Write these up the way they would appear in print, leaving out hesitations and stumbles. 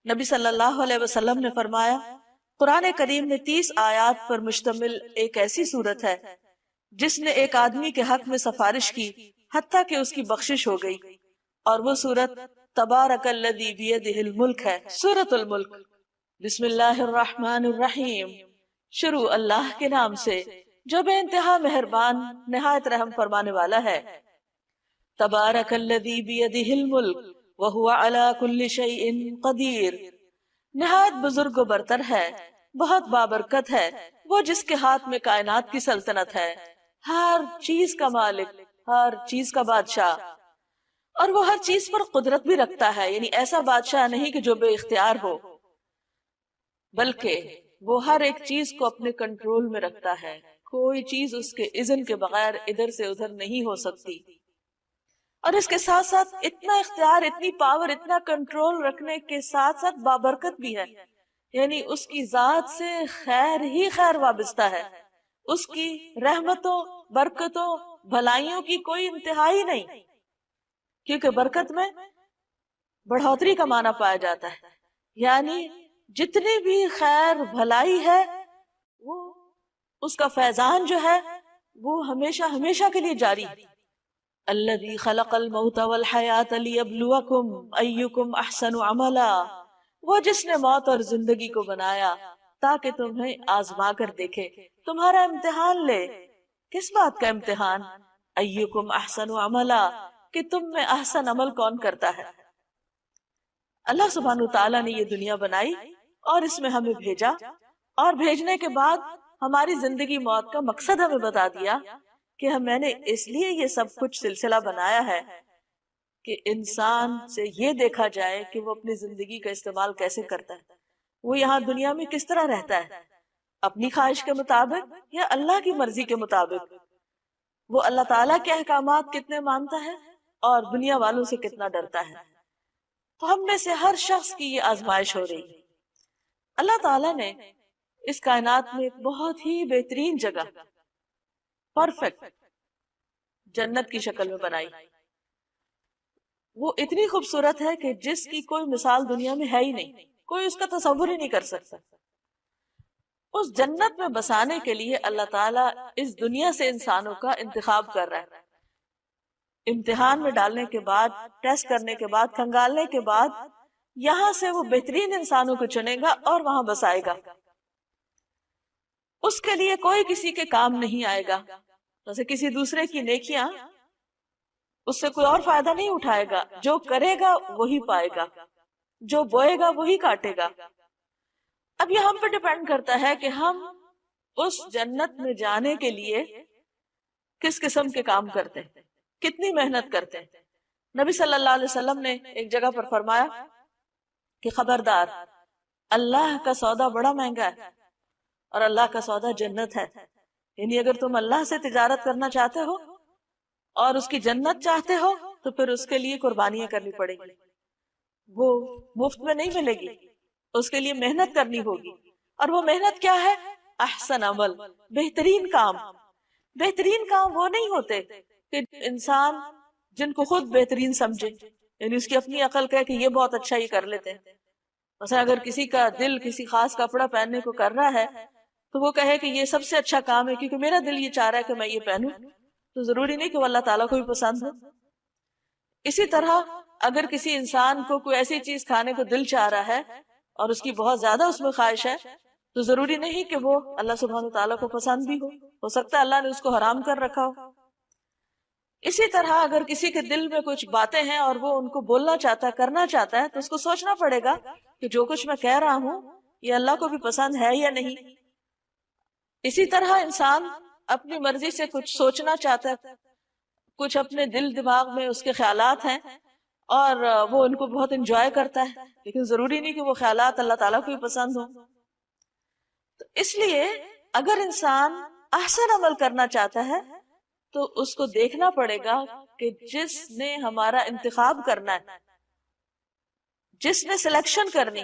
نبی صلی اللہ علیہ وسلم نے فرمایا قرآن کریم میں 30 آیات پر مشتمل ایک ایسی صورت ہے جس نے ایک آدمی کے حق میں سفارش کی حتیٰ کہ اس کی بخشش ہو گئی، اور وہ صورت تبارک الذی بیدہ الملک ہے، سورۃ الملک۔ بسم اللہ الرحمن الرحیم، شروع اللہ کے نام سے جو بے انتہا مہربان نہایت رحم فرمانے والا ہے۔ تبارک الذی بیدہ الملک وہو علی کل شیء قدیر، نہایت بزرگ و برتر ہے، بہت بابرکت ہے وہ جس کے ہاتھ میں کائنات کی سلطنت ہے، ہر چیز کا مالک، ہر چیز کا بادشاہ، اور وہ ہر چیز پر قدرت بھی رکھتا ہے، یعنی ایسا بادشاہ نہیں کہ جو بے اختیار ہو، بلکہ وہ ہر ایک چیز کو اپنے کنٹرول میں رکھتا ہے، کوئی چیز اس کے اذن کے بغیر ادھر سے ادھر نہیں ہو سکتی۔ اور اس کے ساتھ ساتھ اتنا اختیار، اتنی پاور، اتنا کنٹرول رکھنے کے ساتھ ساتھ بابرکت بھی ہے، یعنی اس کی ذات سے خیر ہی خیر وابستہ ہے، اس کی رحمتوں، برکتوں، بھلائیوں کی کوئی انتہا ہی نہیں، کیونکہ برکت میں بڑھوتری کا معنی پایا جاتا ہے، یعنی جتنی بھی خیر بھلائی ہے وہ اس کا فیضان جو ہے وہ ہمیشہ ہمیشہ کے لیے جاری ہے۔ الذی خلق الموت والحیات لیبلوکم ایکم احسن عملا، وہ جس نے موت اور زندگی کو بنایا تاکہ تمہیں آزما کر دیکھے، تمہارا امتحان لے۔ کس بات کا امتحان؟ ایکم احسن عملا، کہ تم میں احسن عمل کون کرتا ہے۔ اللہ سبحانہ وتعالی نے یہ دنیا بنائی اور اس میں ہمیں بھیجا، اور بھیجنے کے بعد ہماری زندگی موت کا مقصد ہمیں بتا دیا کہ میں نے اس لیے یہ سب کچھ سلسلہ بنایا ہے کہ انسان سے یہ دیکھا جائے کہ وہ اپنی زندگی کا استعمال کیسے کرتا ہے، وہ یہاں دنیا میں کس طرح رہتا ہے، اپنی خواہش کے مطابق یا اللہ کی مرضی کے مطابق، وہ اللہ تعالیٰ کے احکامات کتنے مانتا ہے اور دنیا والوں سے کتنا ڈرتا ہے۔ تو ہم میں سے ہر شخص کی یہ آزمائش ہو رہی ہے۔ اللہ تعالیٰ نے اس کائنات میں ایک بہت ہی بہترین جگہ، پرفیکٹ جنت کی شکل میں بنائی، وہ اتنی خوبصورت ہے کہ جس کی کوئی مثال دنیا میں ہے ہی نہیں، کوئی اس کا تصور ہی نہیں کر سکتا۔ اس جنت میں بسانے کے لیے اللہ تعالیٰ اس دنیا سے انسانوں کا انتخاب کر رہا ہے، امتحان میں ڈالنے کے بعد، ٹیسٹ کرنے کے بعد، کھنگالنے کے بعد یہاں سے وہ بہترین انسانوں کو چنے گا اور وہاں بسائے گا۔ اس کے لیے کوئی کسی کے کام نہیں آئے گا، جیسے کسی دوسرے کی نیکیاں اس سے کوئی اور فائدہ نہیں اٹھائے گا، جو کرے گا وہی پائے گا، جو بوئے گا وہی کاٹے گا۔ اب یہ ہم پہ ڈیپینڈ کرتا ہے کہ ہم اس جنت میں جانے کے لیے کس قسم کے کام کرتے ہیں، کتنی محنت کرتے ہیں۔ نبی صلی اللہ علیہ وسلم نے ایک جگہ پر فرمایا کہ خبردار، اللہ کا سودا بڑا مہنگا ہے اور اللہ کا سودا جنت ہے، یعنی اگر تم اللہ سے تجارت کرنا چاہتے ہو اور اس کی جنت چاہتے ہو تو پھر اس کے لیے قربانیاں کرنی پڑیں گی، وہ مفت میں نہیں ملے گی، اس کے لیے محنت کرنی ہوگی۔ اور وہ محنت کیا ہے؟ احسن عمل، بہترین کام۔ بہترین کام وہ نہیں ہوتے کہ انسان جن کو خود بہترین سمجھے، یعنی اس کی اپنی عقل کہے کہ یہ بہت اچھا ہی کر لیتے ہیں۔ مثلا اگر کسی کا دل کسی خاص کپڑا پہننے کو کر رہا ہے تو وہ کہے کہ یہ سب سے اچھا کام ہے کیونکہ میرا دل یہ چاہ رہا ہے کہ میں یہ پہنوں، تو ضروری نہیں کہ وہ اللہ تعالیٰ کو بھی پسند ہو۔ اسی طرح اگر کسی انسان کو کوئی ایسی چیز کھانے کو دل چاہ رہا ہے اور اس کی بہت زیادہ اس میں خواہش ہے تو ضروری نہیں کہ وہ اللہ سبحانہ تعالیٰ کو پسند بھی ہو سکتا ہے اللہ نے اس کو حرام کر رکھا ہو۔ اسی طرح اگر کسی کے دل میں کچھ باتیں ہیں اور وہ ان کو بولنا چاہتا ہے، کرنا چاہتا ہے، تو اس کو سوچنا پڑے گا کہ جو کچھ میں کہہ رہا ہوں یہ اللہ کو بھی پسند ہے یا نہیں۔ اسی طرح انسان اپنی مرضی سے کچھ سوچنا چاہتا ہے، کچھ اپنے دل دماغ میں اس کے خیالات ہیں اور وہ ان کو بہت انجوائے کرتا ہے، لیکن ضروری نہیں کہ وہ خیالات اللہ تعالیٰ کو بھی پسند ہوں۔ تو اس لیے اگر انسان احسن عمل کرنا چاہتا ہے تو اس کو دیکھنا پڑے گا کہ جس نے ہمارا انتخاب کرنا ہے، جس نے سلیکشن کرنی،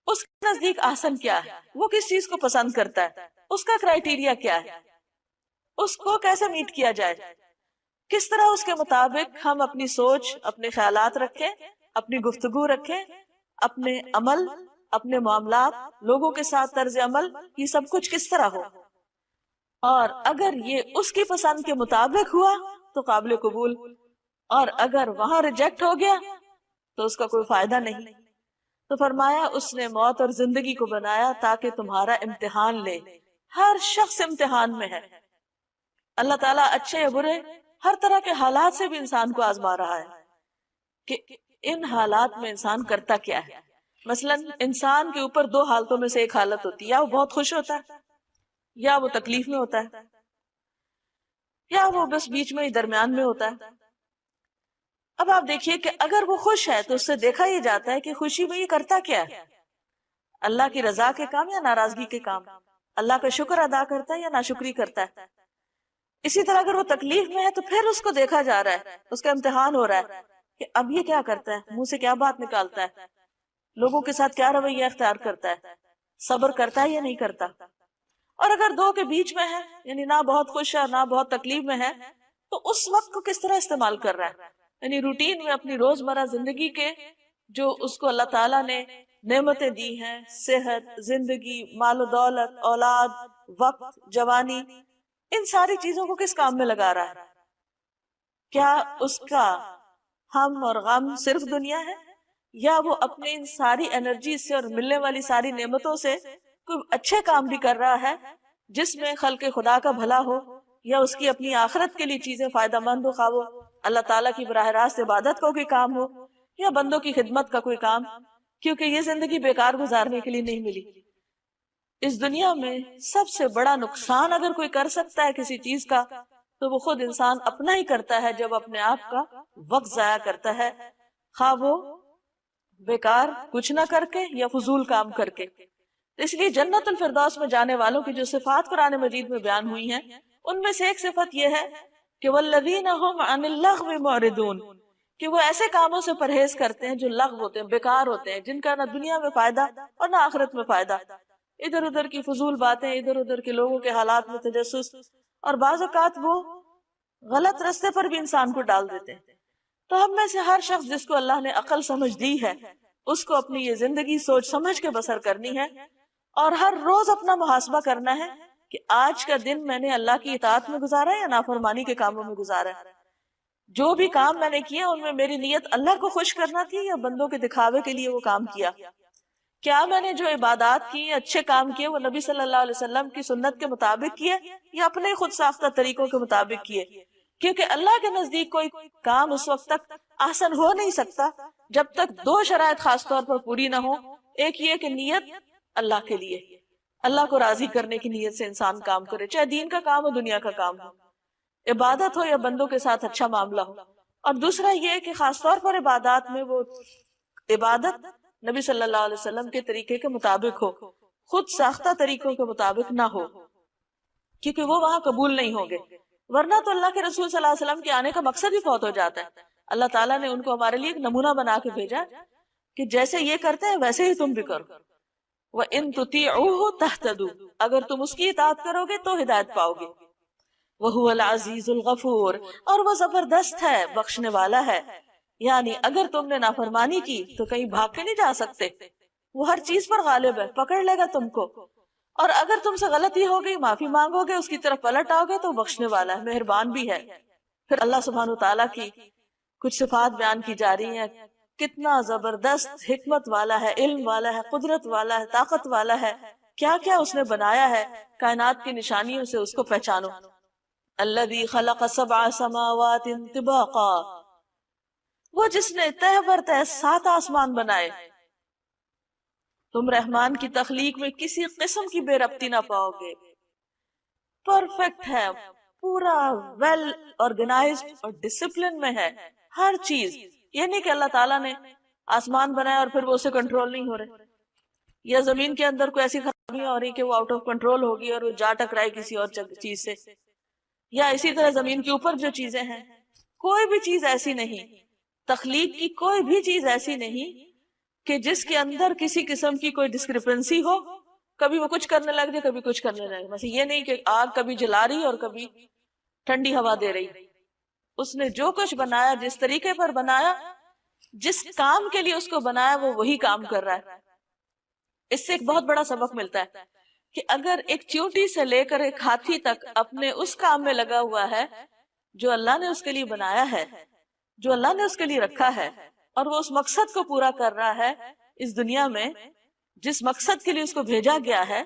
اس کے نزدیک احسن کیا ہے، وہ کس چیز کو پسند کرتا ہے، اس کا کرائیٹیریا کیا ہے، اس کو کیسے میٹ کیا جائے، کس طرح اس کے مطابق ہم اپنی سوچ، اپنے خیالات رکھیں، اپنی گفتگو رکھیں، اپنے عمل، اپنے معاملات، لوگوں کے ساتھ طرز عمل، یہ سب کچھ کس طرح ہو، اور اگر یہ اس کی پسند کے مطابق ہوا تو قابل قبول، اور اگر وہاں ریجیکٹ ہو گیا تو اس کا کوئی فائدہ نہیں۔ تو فرمایا اس نے موت اور زندگی کو بنایا تاکہ تمہارا امتحان لے۔ ہر شخص امتحان میں ہے، اللہ تعالیٰ اچھے یا برے ہر طرح کے حالات سے بھی انسان کو آزما رہا ہے کہ ان حالات میں انسان کرتا کیا ہے۔ مثلا انسان کے اوپر دو حالتوں میں سے ایک حالت ہوتی ہے، یا وہ بہت خوش ہوتا ہے یا وہ تکلیف میں ہوتا ہے، یا وہ بس بیچ میں ہی درمیان میں ہوتا ہے۔ اب آپ دیکھیے کہ اگر وہ خوش ہے تو اس سے دیکھا یہ جاتا ہے کہ خوشی میں یہ کرتا کیا ہے، اللہ کی رضا کے کام یا ناراضگی کے کام، اللہ کا شکر ادا کرتا ہے یا ناشکری کرتا ہے۔ اسی طرح اگر وہ تکلیف میں ہے تو پھر اس کو دیکھا جا رہا ہے، اس کا امتحان ہو رہا ہے کہ اب یہ کیا کرتا ہے، منہ سے کیا بات نکالتا ہے، لوگوں کے ساتھ کیا رویہ اختیار کرتا ہے، صبر کرتا ہے یا نہیں کرتا۔ اور اگر دو کے بیچ میں ہے، یعنی نہ بہت خوش ہے نہ بہت تکلیف میں ہے، تو اس وقت کو کس طرح استعمال کر رہا ہے، یعنی روٹین میں اپنی روزمرہ زندگی کے جو اس کو اللہ تعالیٰ نے نعمتیں دی ہیں، صحت، زندگی، مال و دولت، اولاد، وقت، جوانی، ان ساری چیزوں کو کس کام میں لگا رہا ہے؟ کیا اس کا ہم اور غم صرف دنیا ہے، یا وہ اپنی ان ساری انرجی سے اور ملنے والی ساری نعمتوں سے کوئی اچھے کام بھی کر رہا ہے جس میں خلق خدا کا بھلا ہو، یا اس کی اپنی آخرت کے لیے چیزیں فائدہ مند ہو، خواہ وہ اللہ تعالیٰ کی براہ راست عبادت کا کوئی کام ہو یا بندوں کی خدمت کا کوئی کام، کیونکہ یہ زندگی بیکار گزارنے کے لیے نہیں ملی۔ اس دنیا میں سب سے بڑا نقصان اگر کوئی کر سکتا ہے کسی چیز کا تو وہ خود انسان اپنا ہی کرتا ہے، جب اپنے آپ کا وقت ضائع کرتا ہے، خواہ وہ بیکار کچھ نہ کر کے یا فضول کام کر کے۔ اس لیے جنت الفردوس میں جانے والوں کی جو صفات قرآن مجید میں بیان ہوئی ہیں، ان میں سے ایک صفت یہ ہے کہ والذین هم عن اللغو معرضون، کہ وہ ایسے کاموں سے پرہیز کرتے ہیں جو لغو ہوتے ہیں، بیکار ہوتے ہیں، جن کا نہ دنیا میں فائدہ اور نہ آخرت میں فائدہ، ادھر ادھر کی فضول باتیں، ادھر ادھر کے لوگوں کے حالات میں تجسس، اور بعض اوقات وہ غلط رستے پر بھی انسان کو ڈال دیتے ہیں۔ تو ہم میں سے ہر شخص جس کو اللہ نے عقل سمجھ دی ہے، اس کو اپنی یہ زندگی سوچ سمجھ کے بسر کرنی ہے، اور ہر روز اپنا محاسبہ کرنا ہے کہ آج کا دن میں نے اللہ کی اطاعت میں گزارا ہے یا نافرمانی کے کاموں میں گزارا ہے۔ جو بھی کام میں نے کیا ان میں میری نیت اللہ کو خوش کرنا تھی یا بندوں کے دکھاوے کے لیے وہ کام کیا؟ کیا میں نے جو عبادات کی، اچھے کام کیے، وہ نبی صلی اللہ علیہ وسلم کی سنت کے مطابق کیے یا اپنے خود ساختہ طریقوں کے مطابق کیے؟ کیونکہ اللہ کے نزدیک کوئی کام اس وقت تک احسن ہو نہیں سکتا جب تک دو شرائط خاص طور پر پوری نہ ہو۔ ایک یہ کہ نیت اللہ کے لیے، اللہ کو راضی کرنے کی نیت سے انسان کام کرے، چاہے دین کا کام ہو، دنیا کا کام ہو، عبادت ہو یا بندوں کے ساتھ اچھا معاملہ ہو۔ اور دوسرا یہ کہ خاص طور پر عبادات میں وہ عبادت نبی صلی اللہ علیہ وسلم کے طریقے کے مطابق ہو، خود ساختہ طریقوں کے مطابق نہ ہو، کیونکہ وہ وہاں قبول نہیں ہوں گے۔ ورنہ تو اللہ کے رسول صلی اللہ علیہ وسلم کے آنے کا مقصد ہی فوت ہو جاتا ہے۔ اللہ تعالیٰ نے ان کو ہمارے لیے ایک نمونہ بنا کے بھیجا کہ جیسے یہ کرتے ہیں ویسے ہی تم بھی کرو۔ وَإِن تُطِيعُوهُ تَهْتَدُوا، اگر تم اس کی اطاعت کرو گے تو ہدایت پاؤ گے۔ وَهُوَ الْعَزِيزُ الْغَفُورُ، اور وہ زبردست ہے، بخشنے والا ہے۔ یعنی اگر تم نے نافرمانی کی تو کہیں بھاگ کے نہیں جا سکتے، وہ ہر چیز پر غالب ہے، پکڑ لے گا تم کو۔ اور اگر تم سے غلطی ہو گئی، معافی مانگو گے، اس کی طرف پلٹ آؤ گے تو بخشنے والا ہے، مہربان بھی ہے۔ پھر اللہ سبحانہ وتعالیٰ کی کچھ صفات بیان کی جا رہی ہیں، کتنا زبردست حکمت والا ہے، علم والا ہے، قدرت والا ہے، طاقت والا ہے، کیا کیا اس نے بنایا ہے، کائنات کی نشانیوں سے اس کو پہچانو۔ الذی خلق سبع سماوات طباقا، وہ جس نے تہ بر تہ 7 آسمان بنائے، تم رحمان کی تخلیق میں کسی قسم کی بے ربطی نہ پاؤ گے، پرفیکٹ ہے، پورا ویل آرگنائزڈ اور ڈسپلن میں ہے ہر چیز۔ یہ نہیں کہ اللہ تعالیٰ نے آسمان بنایا اور پھر وہ اسے کنٹرول نہیں ہو رہے، یا زمین کے اندر کوئی ایسی خرابیاں ہو رہی کہ وہ آؤٹ آف کنٹرول ہوگی اور وہ جا ٹکرائے کسی اور چیز سے، یا اسی طرح زمین کے اوپر جو چیزیں ہیں، کوئی بھی چیز ایسی نہیں، تخلیق کی کوئی بھی چیز ایسی نہیں کہ جس کے اندر کسی قسم کی کوئی ڈسکرپنسی ہو، کبھی وہ کچھ کرنے لگ جائے کبھی کچھ کرنے لگے۔ مثلا یہ نہیں کہ آگ کبھی جلا رہی اور کبھی ٹھنڈی ہوا دے رہی۔ اس نے جو کچھ بنایا، جس طریقے پر بنایا، جس کام کے لیے اس کو بنایا وہ وہی کام کر رہا ہے. اس سے ایک بہت بڑا سبق ملتا ہے کہ اگر ایک چیونٹی سے لے کر ایک ہاتھی تک اپنے اس کام میں لگا ہوا ہے جو اللہ نے اس کے لیے بنایا ہے، جو اللہ نے اس کے لیے رکھا ہے، اور وہ اس مقصد کو پورا کر رہا ہے اس دنیا میں جس مقصد کے لیے اس کو بھیجا گیا ہے،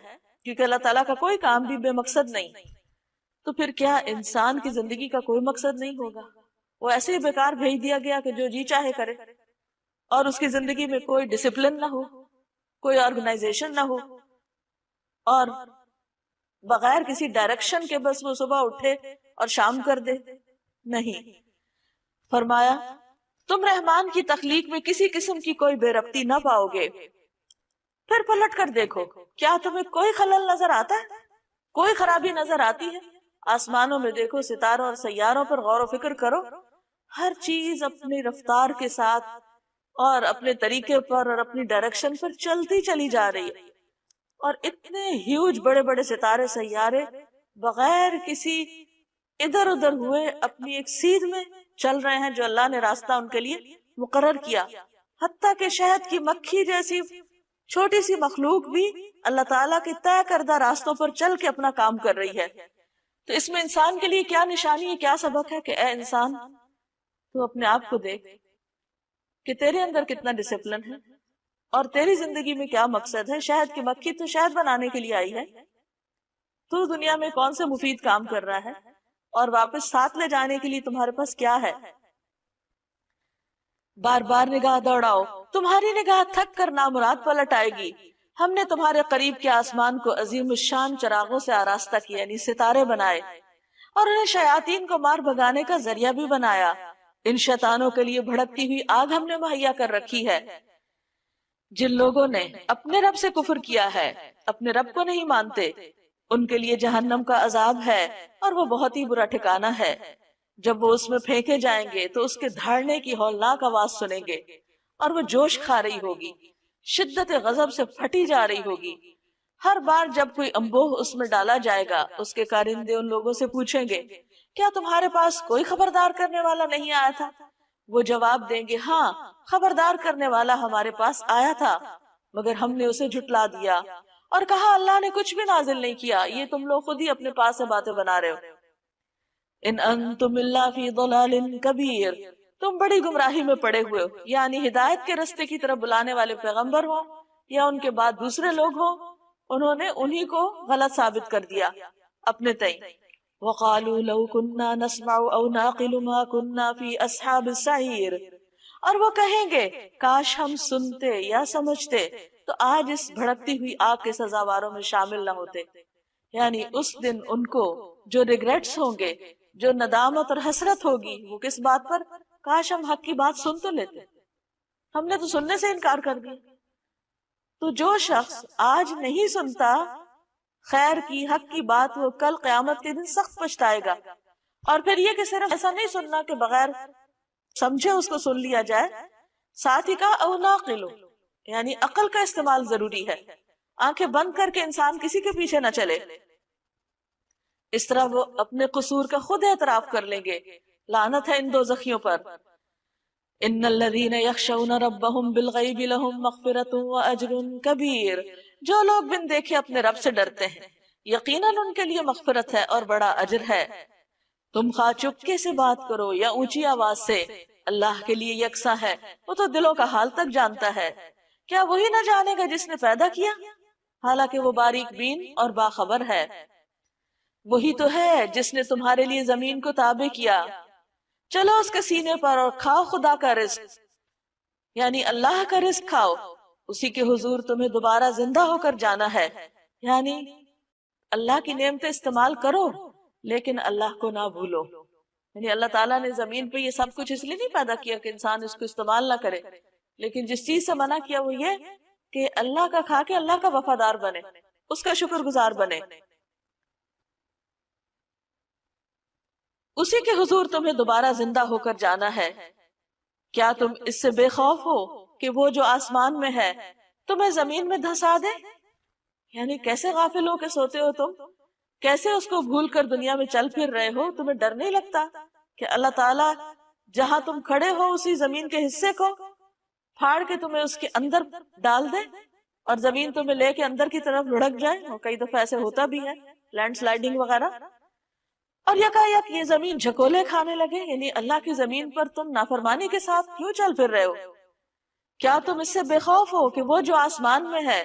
کیونکہ اللہ تعالیٰ کا کوئی کام بھی بے مقصد نہیں، تو پھر کیا انسان کی زندگی کا کوئی مقصد نہیں ہوگا؟ وہ ایسے ہی بیکار بھیج دیا گیا کہ جو جی چاہے کرے، اور اس کی زندگی میں کوئی ڈسپلن نہ ہو، کوئی آرگنائزیشن نہ ہو، اور بغیر کسی ڈائریکشن کے بس وہ صبح اٹھے اور شام کر دے. نہیں، فرمایا تم رحمان کی تخلیق میں کسی قسم کی کوئی بے ربطی نہ پاؤ گے. پھر پلٹ کر دیکھو، کیا تمہیں کوئی خلل نظر آتا ہے؟ کوئی خرابی نظر آتی ہے؟ آسمانوں میں دیکھو، ستاروں اور سیاروں پر غور و فکر کرو، ہر چیز اپنی رفتار کے ساتھ اور اپنے طریقے پر اور اپنی ڈائریکشن پر چلتی چلی جا رہی ہے، اور اتنے ہیوج بڑے بڑے ستارے سیارے بغیر کسی ادھر ادھر ہوئے اپنی ایک سیدھ میں چل رہے ہیں جو اللہ نے راستہ ان کے لیے مقرر کیا. حتیٰ کہ شہد کی مکھی جیسی چھوٹی سی مخلوق بھی اللہ تعالیٰ کے طے کردہ راستوں پر چل کے اپنا کام کر رہی ہے. تو اس میں انسان کے لیے کیا نشانی ہے، کیا سبق ہے کہ اے انسان تو اپنے آپ کو دیکھ کہ تیرے اندر کتنا ڈسپلن ہے اور تیری زندگی میں کیا مقصد ہے. شہد کی مکھی تو شہد بنانے کے لیے آئی ہے، تو دنیا میں کون سے مفید کام کر رہا ہے، اور واپس ساتھ لے جانے کے لیے تمہارے پاس کیا ہے. بار بار نگاہ دوڑاؤ، تمہاری نگاہ تھک کر نامراد پلٹ آئے گی. ہم نے تمہارے قریب کے آسمان کو عظیم الشان چراغوں سے آراستہ کیا، یعنی ستارے بنائے، اور انہیں شیاطین کو مار بھگانے کا ذریعہ بھی بنایا. ان شیطانوں کے لیے بھڑکتی ہوئی آگ ہم نے مہیا کر رکھی ہے. جن لوگوں نے اپنے رب سے کفر کیا ہے، اپنے رب کو نہیں مانتے، ان کے لیے جہنم کا عذاب ہے اور وہ بہت ہی برا ٹھکانہ ہے. جب وہ اس میں پھینکے جائیں گے تو اس کے دھاڑنے کی ہولناک آواز سنیں گے، اور وہ جوش کھا رہی ہوگی، شدت غضب سے پھٹی جا رہی ہوگی. ہر بار جب کوئی انبوہ اس میں ڈالا جائے گا، اس کے کارندے ان لوگوں سے پوچھیں گے کیا تمہارے پاس کوئی خبردار کرنے والا نہیں آیا تھا؟ وہ جواب دیں گے ہاں، خبردار کرنے والا ہمارے پاس آیا تھا، مگر ہم نے اسے جھٹلا دیا اور کہا اللہ نے کچھ بھی نازل نہیں کیا، یہ تم لوگ خود ہی اپنے پاس سے باتیں بنا رہے ہو. ان انتم الا فی ضلال کبیر، تم بڑی گمراہی میں پڑے ہوئے ہو. یعنی ہدایت کے رستے کی طرف بلانے والے پیغمبر ہوں یا ان کے بعد دوسرے لوگ ہوں، انہوں نے انہی کو غلط ثابت کر دیا اپنے تئیں. وقالوا لو كنا نسمع او نعقل ما كنا في اصحاب السعیر، اور وہ کہیں گے کاش ہم سنتے یا سمجھتے تو آج اس بھڑکتی ہوئی آگ کے سزاواروں میں شامل نہ ہوتے. یعنی اس دن ان کو جو ریگریٹس ہوں گے، جو ندامت اور حسرت ہوگی، وہ کس بات پر؟ کاش ہم حق کی بات سن تو لیتے، ہم نے تو سننے سے انکار کر دیا. تو جو شخص آج نہیں سنتا خیر کی، حق کی بات، وہ کل قیامت کے دن سخت پچھتائے گا. اور پھر یہ کہ صرف ایسا نہیں سننا کہ بغیر سمجھے اس کو سن لیا جائے، ساتھ ہی کہا او ناقلو، یعنی عقل کا استعمال ضروری ہے. آنکھیں بند کر کے انسان کسی کے پیچھے نہ چلے، اس طرح وہ اپنے قصور کا خود اعتراف کر لیں گے. لعنت ہے ان دوزخیوں پر. ان الذین یخشون ربهم بالغیب لهم مغفرۃ واجر کبیر، جو لوگ بن دیکھے اپنے رب سے ڈرتے ہیں، یقیناً ان کے لیے مغفرت ہے اور بڑا اجر ہے. تم خواہ چپکے سے بات کرو یا اونچی آواز سے، اللہ کے لیے یکساں ہے، وہ تو دلوں کا حال تک جانتا ہے. کیا وہی نہ جانے گا جس نے پیدا کیا، حالانکہ وہ باریک بین اور باخبر ہے. وہی تو ہے جس نے تمہارے لیے زمین کو تابع کیا، چلو اس کے سینے پر اور کھاؤ خدا کا رزق، یعنی اللہ کا رزق کھاؤ. اسی کے حضور تمہیں دوبارہ زندہ ہو کر جانا ہے. یعنی اللہ کی نعمتیں استعمال کرو لیکن اللہ کو نہ بھولو. یعنی اللہ تعالیٰ نے زمین پہ یہ سب کچھ اس لیے نہیں پیدا کیا کہ انسان اس کو استعمال نہ کرے، لیکن جس چیز سے منع کیا وہ یہ کہ اللہ کا کھا کے اللہ کا وفادار بنے، اس کا شکر گزار بنے. اسی کے حضور تمہیں دوبارہ زندہ ہو کر جانا ہے. کیا تم اس سے بے خوف ہو کہ وہ جو آسمان میں ہے تمہیں زمین میں دھسا دے؟ یعنی کیسے غافل ہو کے سوتے ہو تم، کیسے اس کو بھول کر دنیا میں چل پھر رہے ہو؟ تمہیں ڈر نہیں لگتا کہ اللہ تعالیٰ جہاں تم کھڑے ہو اسی زمین کے حصے کو پھاڑ کے تمہیں اس کے اندر ڈال دے اور زمین تمہیں لے کے اندر کی طرف لڑک جائے، اور کئی دفعہ ایسے ہوتا بھی ہے، لینڈ سلائڈنگ وغیرہ، اور یکایک یہ زمین جھکولے کھانے لگے، یعنی اللہ کی زمین پر تم نافرمانی کے ساتھ کیوں چل پھر رہے ہو؟ کیا تم اس سے بے خوف ہو کہ وہ جو آسمان میں ہے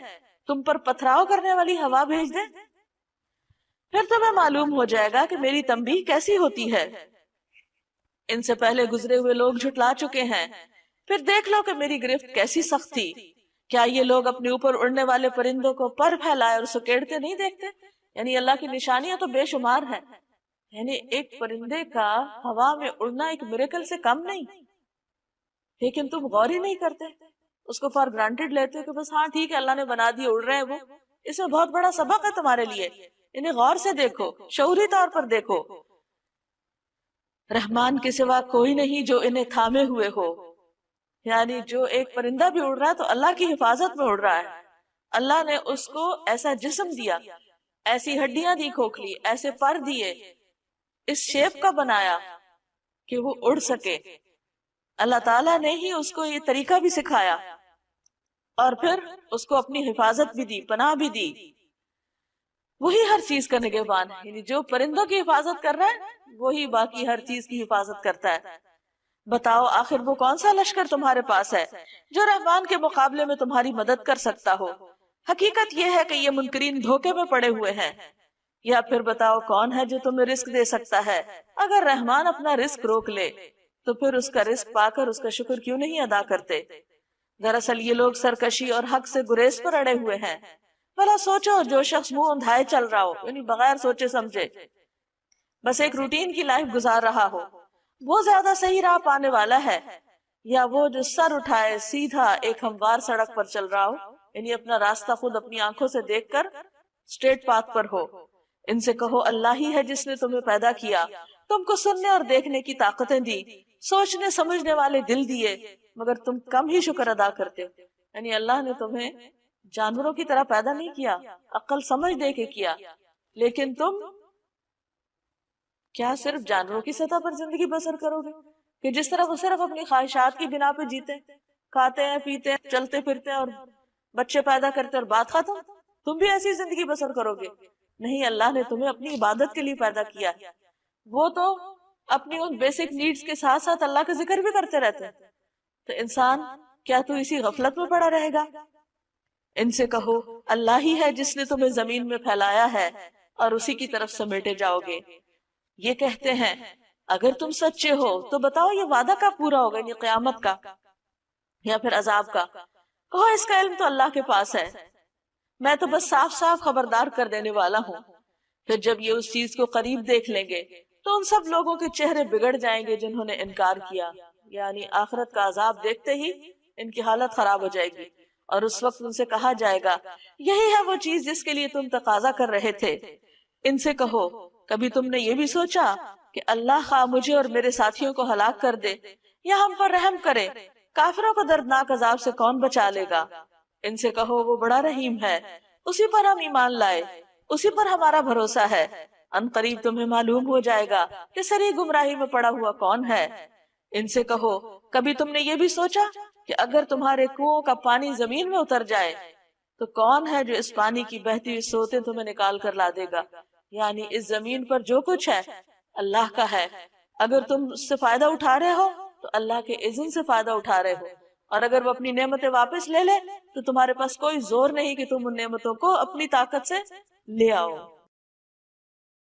تم پر پتھراؤ کرنے والی ہوا بھیج دے؟ پھر تمہیں معلوم ہو جائے گا کہ میری تنبیہ کیسی ہوتی ہے۔ ان سے پہلے گزرے ہوئے لوگ جھٹلا چکے ہیں، پھر دیکھ لو کہ میری گرفت کیسی سخت تھی۔ کیا یہ لوگ اپنے اوپر اڑنے والے پرندوں کو پر پھیلائے اور سکیڑتے نہیں دیکھتے؟ یعنی اللہ کی نشانیاں تو بے شمار ہیں، یعنی ایک پرندے کا ہوا میں اڑنا ایک میریکل سے کم نہیں، لیکن تم غور ہی نہیں کرتے، اس کو فار گرانٹیڈ لیتے ہو کہ بس ہاں ٹھیک ہے اللہ نے بنا دی، اڑ رہے ہیں وہ۔ اس میں بہت بڑا سبق ہے تمہارے لیے، انہیں غور سے دیکھو، شعوری طور پر دیکھو۔ رحمان کے سوا کوئی نہیں جو انہیں تھامے ہوئے ہو، یعنی جو ایک پرندہ بھی اڑ رہا ہے تو اللہ کی حفاظت میں اڑ رہا ہے۔ اللہ نے اس کو ایسا جسم دیا، ایسی ہڈیاں دی کھوکھلی، ایسے پر دیے، اس شیپ کا بنایا کہ وہ اڑ سکے۔ اللہ تعالیٰ نے ہی اس کو یہ طریقہ بھی سکھایا، اور پھر اس کو اپنی حفاظت بھی دی، پناہ بھی دی۔ وہی ہر چیز کا نگہبان ہے، یعنی جو پرندوں کی حفاظت کر رہا ہے وہی باقی ہر چیز کی حفاظت کرتا ہے۔ بتاؤ آخر وہ کون سا لشکر تمہارے پاس ہے جو رحمان کے مقابلے میں تمہاری مدد کر سکتا ہو؟ حقیقت یہ ہے کہ یہ منکرین دھوکے میں پڑے ہوئے ہیں۔ یا پھر بتاؤ کون ہے جو تمہیں رزق دے سکتا ہے؟ اگر رحمان اپنا رزق روک لے تو پھر اس کا رزق پا کر اس کا شکر کیوں نہیں ادا کرتے؟ دراصل یہ لوگ سرکشی اور حق سے گریز پر اڑے ہوئے ہیں۔ بھلا سوچو جو شخص منہ اندھائے چل رہا ہو، یعنی بغیر سوچے سمجھے بس ایک روٹین کی لائف گزار رہا ہو، وہ زیادہ صحیح راہ پانے والا ہے، یا وہ جو سر اٹھائے سیدھا ایک ہموار سڑک پر چل رہا ہو، یعنی اپنا راستہ خود اپنی آنکھوں سے دیکھ کر اسٹریٹ پاتھ پر ہو؟ ان سے کہو اللہ ہی ہے جس نے تمہیں پیدا کیا، تم کو سننے اور دیکھنے کی طاقتیں دی، سوچنے سمجھنے والے دل دیے، مگر تم کم ہی شکر ادا کرتے ہو۔ یعنی اللہ نے تمہیں جانوروں کی طرح پیدا نہیں کیا، عقل سمجھ دے کے کیا، لیکن تم کیا صرف جانوروں کی سطح پر زندگی بسر کرو گے کہ جس طرح وہ صرف اپنی خواہشات کی بنا پہ جیتے، کھاتے ہیں، پیتے ہیں، چلتے پھرتے ہیں اور بچے پیدا کرتے اور بات ختم؟ تم بھی ایسی زندگی بسر کرو گے؟ نہیں، اللہ نے تمہیں اپنی عبادت کے لیے پیدا کیا، وہ تو اپنی ان بیسک نیڈز کے ساتھ ساتھ اللہ کا ذکر بھی کرتے رہتے ہیں۔ تو انسان کیا تو اسی غفلت میں پڑا رہے گا؟ ان سے کہو اللہ ہی ہے جس نے تمہیں زمین میں پھیلایا ہے اور اسی کی طرف سمیٹے جاؤ گے۔ یہ کہتے ہیں اگر تم سچے ہو تو بتاؤ یہ وعدہ کب پورا ہوگا، یعنی قیامت کا یا پھر عذاب کا؟ کہو اس کا علم تو اللہ کے پاس ہے، میں تو بس صاف صاف خبردار کر دینے والا ہوں۔ پھر جب یہ اس چیز کو قریب دیکھ لیں گے تو ان سب لوگوں کے چہرے بگڑ جائیں گے جنہوں نے انکار کیا، یعنی آخرت کا عذاب دیکھتے ہی ان کی حالت خراب ہو جائے گی، اور اس وقت ان سے کہا جائے گا یہی ہے وہ چیز جس کے لیے تم تقاضا کر رہے تھے۔ ان سے کہو کبھی تم نے یہ بھی سوچا کہ اللہ خواہ مجھے اور میرے ساتھیوں کو ہلاک کر دے یا ہم پر رحم کرے، کافروں کو دردناک عذاب سے کون بچا لے گا؟ ان سے کہو وہ بڑا رحیم ہے، اسی پر ہم ایمان لائے، اسی پر ہمارا بھروسہ ہے، ان قریب تمہیں معلوم ہو جائے گا کہ سری گمراہی میں پڑا ہوا کون ہے۔ ان سے کہو کبھی تم نے یہ بھی سوچا کہ اگر تمہارے کنووں کا پانی زمین میں اتر جائے تو کون ہے جو اس پانی کی بہتی ہوئی سوتیں تمہیں نکال کر لا دے گا؟ یعنی اس زمین پر جو کچھ ہے اللہ کا ہے، اگر تم اس سے فائدہ اٹھا رہے ہو تو اللہ کے اذن سے فائدہ اٹھا رہے ہو، اور اگر وہ اپنی نعمتیں واپس لے لے تو تمہارے پاس کوئی زور نہیں کہ تم ان نعمتوں کو اپنی طاقت سے لے آؤ۔